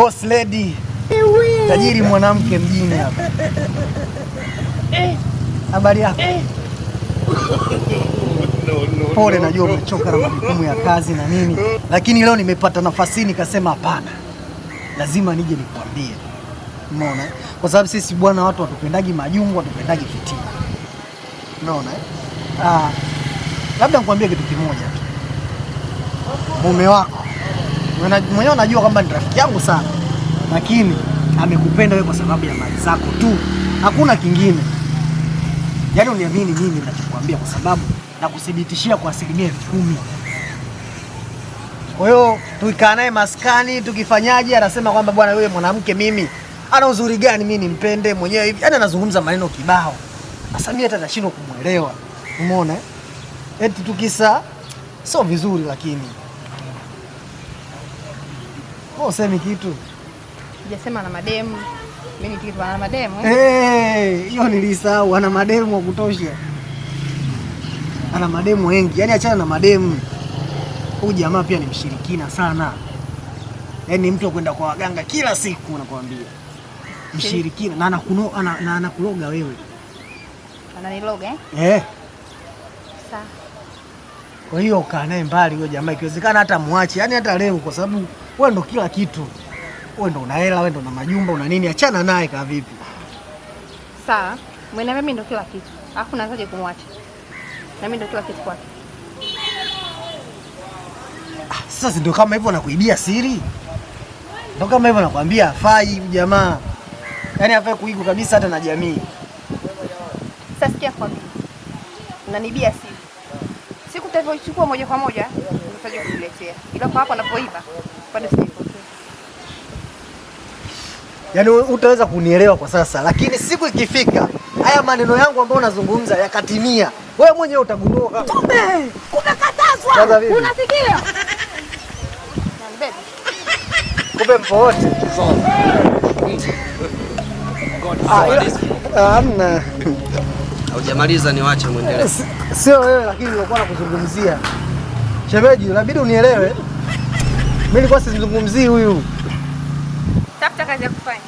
Boss lady. Tajiri mwanamke mjini hapa. Habari yako? Pole, najua umechoka na majukumu ya kazi na nini, lakini leo nimepata nafasi nikasema hapana, lazima nije nikwambie. Umeona? Kwa sababu sisi bwana, watu watupendagi majungu, watupendagi fitina. Unaona? Labda nikwambie kitu kimoja tu. Mume wako mwenyewe unajua kwamba ni rafiki yangu sana, lakini amekupenda wewe kwa sababu ya mali zako tu, hakuna kingine. Yaani uniamini mimi ninachokuambia, kwa sababu nakuthibitishia kwa 10,000. Kwa hiyo tukikaa naye maskani tukifanyaje, anasema kwamba bwana, wewe mwanamke mimi ana uzuri gani mimi nimpende mwenyewe hivi? Yaani anazungumza maneno kibao. Sasa mimi hata nashindwa kumuelewa. Umeona? Eti tukisa sio vizuri, lakini usemi kitu. Sijasema na mademu. Mimi nikiwa na mademu. Hiyo nilisahau, ana mademu wa kutosha. Ana mademu wengi. Yaani achana na mademu. Huyu jamaa pia ni mshirikina sana. Yaani mtu kwenda kwa waganga kila siku nakwambia. Mshirikina na anakuloga wewe. Ananiloga Sawa. Kwa hiyo kaa naye mbali huyo jamaa, ikiwezekana hata muache, yaani hata leo, kwa sababu wewe ndo kila kitu. Wewe ndo una hela, wewe ndo una majumba, una nini, achana naye ka vipi? Sawa. Mimi ndo kila kitu. Alafu naanzaje kumwacha? Na mimi ndo kila kitu kwake. Sasa ndio kama hivyo nakuibia siri. Ndio kama hivyo nakwambia hafai jamaa. Yaani hafai kuigu kabisa hata na jamii. Sasa sikia kwa mimi. Unanibia siri. Siku utavyoichukua moja kwa moja, utaje kuletea. Ila kwa hapo anapoiba, bado sijapokea. Yaani utaweza kunielewa kwa sasa, lakini siku ikifika, haya maneno yangu ambayo unazungumza yakatimia, wewe mwenyewe utagundua. Kumbe kumekatazwa. Unasikia? Kumbe mpo wote. Hamna. Hujamaliza, niwache muendelee. Sio wewe, lakini nilikuwa nakuzungumzia. Shemeji, inabidi unielewe. Mimi nilikuwa sizungumzii huyu. Tafuta kazi ya kufanya.